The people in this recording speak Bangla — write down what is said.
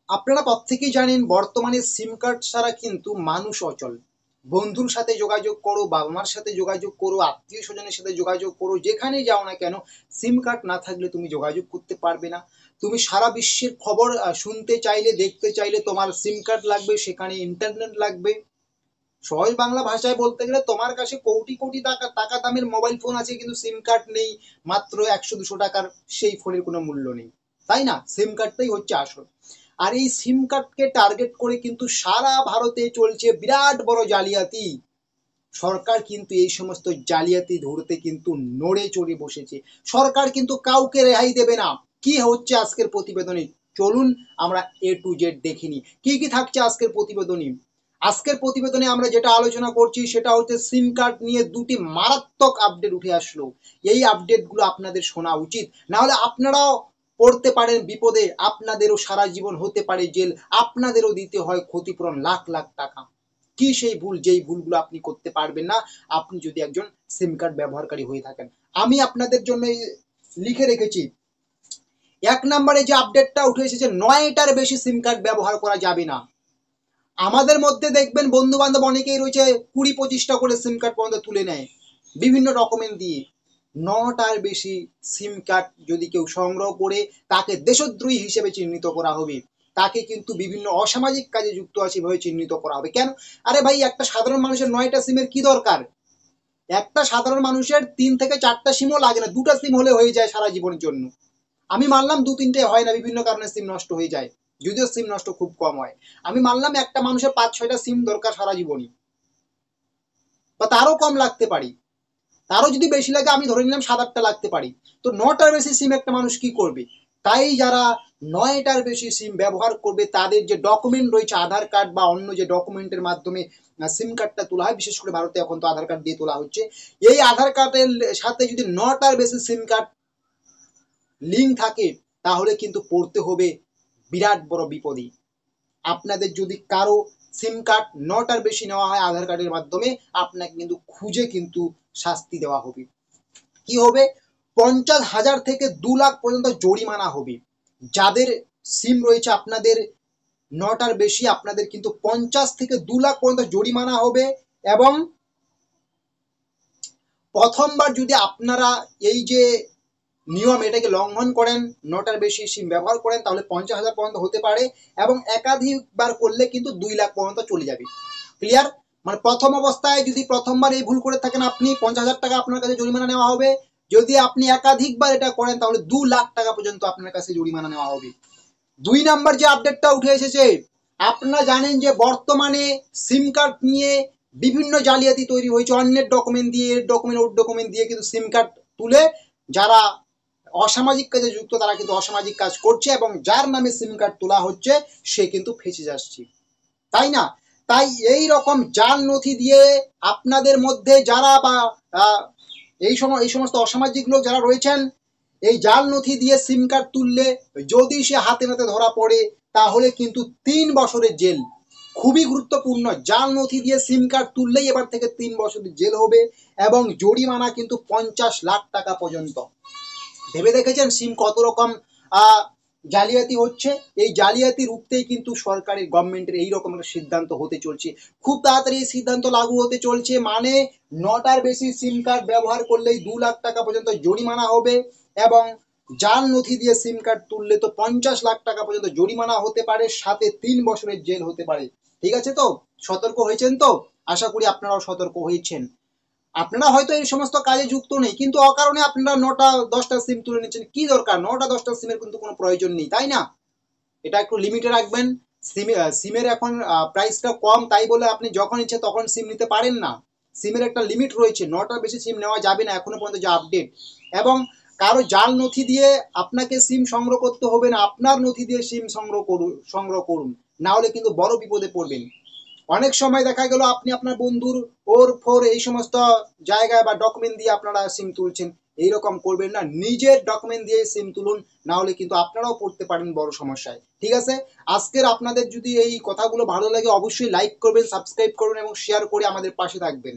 আপনারা প্রত্যেকেই জানেন বর্তমানে সিম কার্ড ছাড়া কিন্তু মানুষ অচল। বন্ধুর সাথে যোগাযোগ করো, বাবা মার সাথে যোগাযোগ করো, আত্মীয় স্বজনের সাথে যোগাযোগ করো, যেখানে যাও না কেন সিম কার্ড না থাকলে তুমি যোগাযোগ করতে পারবে না। তুমি সারা বিশ্বের খবর শুনতে চাইলে, দেখতে চাইলে তোমার সিম কার্ড লাগবে, সেখানে ইন্টারনেট লাগবে। সহজ বাংলা ভাষায় বলতে গেলে তোমার কাছে কোটি কোটি টাকা টাকা দামের মোবাইল ফোন আছে, কিন্তু সিম কার্ড নেই, মাত্র 100-200 টাকার, সেই ফোনের কোনো মূল্য নেই। তাই না? সিম কার্ডটাই হচ্ছে আসল। আর এই সিম কার্ডকে টার্গেট করে কিন্তু সারা ভারতে চলছে বিরাট বড় জালিয়াতি। সরকার কিন্তু এই সমস্ত জালিয়াতি ধরতে কিন্তু নড়ে চড়ে বসেছে। সরকার কিন্তু কাউকে রেহাই দেবে না। কি হচ্ছে আজকের প্রতিবেদনে, চলুন আমরা A to Z দেখে নিই কি কি থাকছে আজকের প্রতিবেদনে। আজকের প্রতিবেদনে আমরা যেটা আলোচনা করছি সেটা হচ্ছে সিম কার্ড নিয়ে দুটি মারাত্মক আপডেট উঠে আসলো। এই আপডেটগুলো আপনাদের শোনা উচিত, না হলে আপনারাও পড়তে পারেন বিপদে, আপনাদেরও সারা জীবন হতে পারে জেল, আপনাদেরও দিতে হয় ক্ষতিপূরণ লাখ লাখ টাকা। কি সেই ভুল, যেই ভুলগুলো আপনি করতে পারবেন না আপনি যদি একজন সিম কার্ড ব্যবহারকারী হয়ে থাকেন। আমি আপনাদের জন্য লিখে রেখেছি। 1 নম্বরে যে আপডেটটা উঠে এসেছে, 9টার বেশি সিম কার্ড ব্যবহার করা যাবে না। আমাদের মধ্যে দেখবেন বন্ধু বান্ধব অনেকেই রয়েছে 20-25টা করে সিম কার্ড পর্যন্ত তুলে নেয় বিভিন্ন ডকুমেন্ট দিয়ে। 9টার বেশি সিম কার্ড যদি কেউ সংগ্রহ করে, তাকে দেশদ্রোহী হিসেবে চিহ্নিত করা হবে। তাকে কিন্তু বিভিন্ন অসামাজিক কাজে যুক্ত আছে ভাবে চিহ্নিত করা হবে। কেন? আরে ভাই, একটা সাধারণ মানুষের 9টা সিমের কি দরকার? একটা সাধারণ মানুষের 3 থেকে 4টা সিমও লাগে না, 2টা সিম হলে হয়ে যায় সারা জীবনের জন্য। আমি মানলাম 2-3টে হয় না, বিভিন্ন কারণে সিম নষ্ট হয়ে যায়, যদিও সিম নষ্ট খুব কম হয়। আমি মানলাম একটা মানুষের 5-6টা সিম দরকার সারা জীবনই, বা তারও কম লাগতে পারি, তারও যদি বেশি লাগে আমি ধরে নিলাম 7-8টা লাগতে পারি। তো 9টার বেশি সিম একটা মানুষ কি করবে? তাই যারা 9টার বেশি সিম ব্যবহার করবে তাদের যে ডকুমেন্ট রয়েছে, আধার কার্ড বা অন্য যে ডকুমেন্টের মাধ্যমে সিম কার্ডটা তোলা হয়, বিশেষ করে ভারতে এখন তো আধার কার্ড দিয়ে তোলা হচ্ছে, এই আধার কার্ডের সাথে যদি 9টার বেশি সিম কার্ড লিঙ্ক থাকে, তাহলে কিন্তু পড়তে হবে বিরাট বড় বিপদে। আপনাদের যদি কারো সিম কার্ড 9টার বেশি নেওয়া হয় আধার কার্ডের মাধ্যমে, আপনাকে কিন্তু খুঁজে কিন্তু শাস্তি দেওয়া হবে। কি হবে? 50,000 থেকে 2 লাখ পর্যন্ত জরিমানা হবে। যাদের সিম রয়েছে আপনাদের 9টার বেশি, আপনাদের কিন্তু 50 থেকে 2 লাখ পর্যন্ত জরিমানা হবে। এবং প্রথমবার যদি আপনারা এই যে নিয়ম এটাকে লঙ্ঘন করেন, 9টার বেশি সিম ব্যবহার করেন, তাহলে 50,000 পর্যন্ত হতে পারে, এবং একাধিকবার করলে কিন্তু 2 লাখ পর্যন্ত চলে যাবে। ক্লিয়ার? মানে প্রথম অবস্থায় যদি প্রথমবার এই ভুল করে থাকেন আপনি, 50,000 টাকা আপনার কাছে জরিমানা নেওয়া হবে। যদি আপনি একাধিকবার এটা করেন তাহলে 2 লাখ টাকা পর্যন্ত আপনার কাছে জরিমানা নেওয়া হবে। 2 নাম্বার যে আপডেটটা উঠে এসেছে, আপনারা জানেন যে বর্তমানে সিম কার্ড নিয়ে বিভিন্ন জালিয়াতি তৈরি হয়েছে। অন্যের ডকুমেন্ট দিয়ে, ডকুমেন্ট ওর ডকুমেন্ট দিয়ে কিন্তু সিম কার্ড তুলে যারা অসামাজিক কাজে যুক্ত তারা কিন্তু অসামাজিক কাজ করছে, এবং যার নামে সিম কার্ড তোলা হচ্ছে সে কিন্তু ফেঁসে যাচ্ছে। তাই না? তাই এই রকম জাল নথি দিয়ে আপনাদের মধ্যে যারা বা এই সমস্ত অসামাজিক লোক যারা রয়েছেন, এই জাল নথি দিয়ে সিম কার্ড তুললে যদি সে হাতে নাতে ধরা পড়ে, তাহলে কিন্তু 3 বছরের জেল। খুবই গুরুত্বপূর্ণ, জাল নথি দিয়ে সিম কার্ড তুললেই এবার থেকে 3 বছরের জেল হবে, এবং জরিমানা কিন্তু 50 লাখ টাকা পর্যন্ত। ভেবে দেখেছেন সিম কত রকম জালিয়াতি হচ্ছে? এই জালিয়াতি রুখতেই কিন্তু সরকারের, গভর্নমেন্টের এই রকম একটা সিদ্ধান্ত হতে চলছে। খুব তাড়াতাড়ি এই সিদ্ধান্ত লাগু হতে চলছে, মানে 9টার বেশি সিম কার্ড ব্যবহার করলেই 2 লাখ টাকা পর্যন্ত জরিমানা হবে, এবং জাল নথি দিয়ে সিম কার্ড তুললে তো 50 লাখ টাকা পর্যন্ত জরিমানা হতে পারে, সাথে 3 বছরের জেল হতে পারে। ঠিক আছে তো? সতর্ক হয়েছেন তো? আশা করি আপনারাও সতর্ক হয়েছেন। আপনারা হয়তো এই সমস্ত কাজে যুক্ত নেই, কিন্তু অকারণে আপনারা 9টা-10টা সিম তুলে নিচ্ছেন। কি দরকার? 9টা-10টা সিমের কিন্তু কোনো প্রয়োজন নেই, তাই না? এটা একটু লিমিটে রাখবেন। সিমের এখন প্রাইসটা কম, তাই বলে আপনি যখন ইচ্ছে তখন সিম নিতে পারেন না। সিমের একটা লিমিট রয়েছে, 9টার বেশি সিম নেওয়া যাবে না এখনো পর্যন্ত যে আপডেট। এবং কারো জাল নথি দিয়ে আপনাকে সিম সংগ্রহ করতে হবে না, আপনার নথি দিয়ে সিম সংগ্রহ করুন, না হলে কিন্তু বড় বিপদে পড়বেন। অনেক সময় দেখা গেল আপনি আপনার বন্ধুর ওর ফোর এই সমস্ত জায়গায় বা ডকুমেন্ট দিয়ে আপনারা সিম তুলছেন। এইরকম করবেন না, নিজের ডকুমেন্ট দিয়ে সিম তুলুন, না হলে কিন্তু আপনারাও পড়তে পারেন বড় সমস্যায়। ঠিক আছে? আজকের আপনাদের যদি এই কথাগুলো ভালো লাগে অবশ্যই লাইক করবেন, সাবস্ক্রাইব করবেন এবং শেয়ার করে আমাদের পাশে থাকবেন।